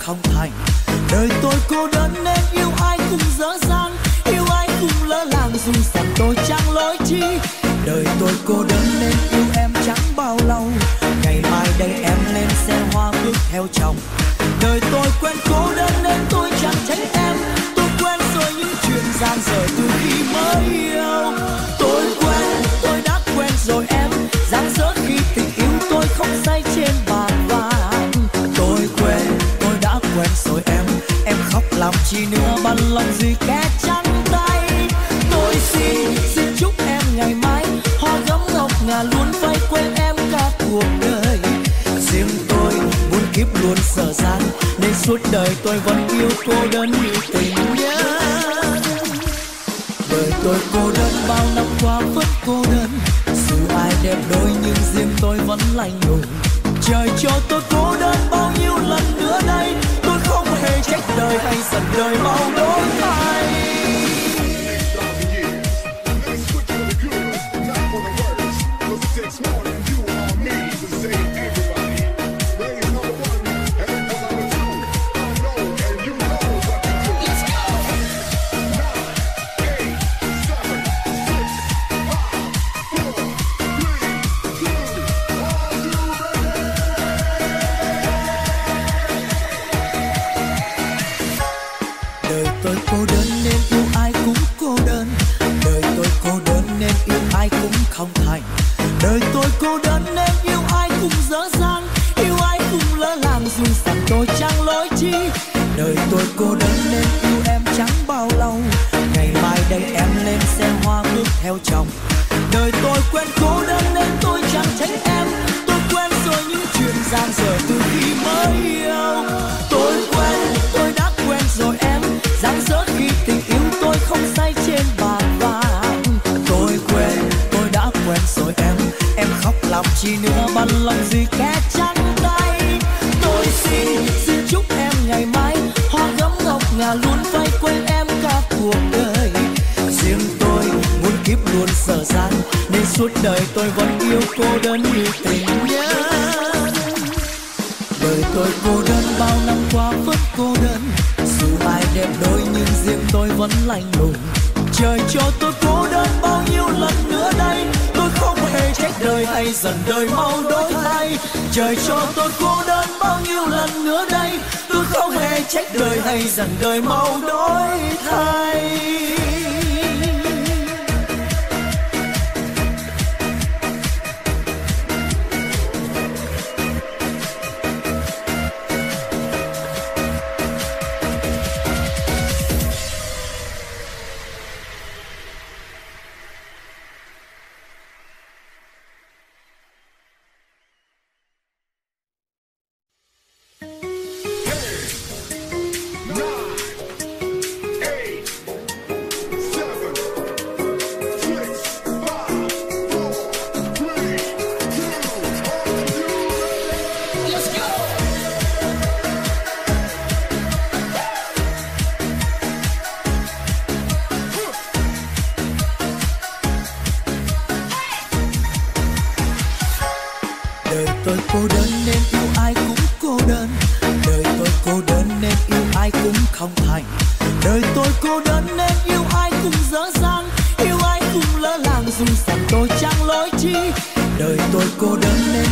không thành. Đời tôi cô đơn nên yêu ai cũng dở dang, yêu ai cũng lỡ làng dù rằng tôi chẳng lối chi. Đời tôi cô đơn nên yêu em chẳng bao lâu, ngày mai đây em lên xe hoa bước theo chồng. Đời tôi quen cô đơn nên tôi chẳng trách em, tôi quen rồi những chuyện giang dở từ khi mới yêu. Tôi quen, tôi đã quen rồi em, giang dở khi tình yêu tôi không say trên bàn vàng. Tôi quen, tôi đã quen rồi em khóc làm chi nữa ban lòng gì kẻ trắng tay. Tôi xin chúc em ngày mai hoa gấm ngọc ngà luôn vây quanh em cả cuộc đời. Riêng tôi muốn kiếp luôn dở dang nên suốt đời tôi vẫn yêu cô đơn như tình nhớ. Đời tôi cô đơn bao năm qua vẫn cô đơn, dù ai đẹp đôi nhưng riêng tôi vẫn lạnh lùng. Trời cho tôi cô đơn bao nhiêu lần nữa đây, tôi không hề trách đời hay giận đời mau đổi thay. Không thành. Đời tôi cô đơn nên yêu ai cũng dở dang, yêu ai cũng lỡ làng dù rằng tôi chẳng lối chi. Đời tôi cô đơn nên yêu em chẳng bao lâu, ngày mai đây em lên xe hoa bước theo chồng. Đời tôi quen cô đơn nên tôi chẳng trách em, tôi quen rồi những chuyện giang dở từ khi mới yêu. Tôi quen, tôi đã quen rồi em, giang dở khi tình yêu tôi không say trên bàn vàng. Tôi quen rồi em khóc làm chi nữa ban lòng gì kẻ trắng tay. Tôi xin chúc em ngày mai hoa gấm ngọc ngà luôn vây quanh em cả cuộc đời. Riêng tôi muốn kiếp luôn dở dang nên suốt đời tôi vẫn yêu cô đơn như tình nhớ. Đời tôi cô đơn bao năm qua vẫn cô đơn, dù ai đẹp đôi nhưng riêng tôi vẫn lạnh lùng. Trời cho tôi cô đơn bao nhiêu lần nữa đây, tôi không hề trách đời hay giận đời mau đổi thay. Trời cho tôi cô đơn bao nhiêu lần nữa đây, tôi không hề trách đời hay giận đời mau đổi thay. Không thành. Đời tôi cô đơn nên yêu ai cũng dở dang, yêu ai cũng lỡ làng dù rằng tôi chẳng lối chi. Đời tôi cô đơn nên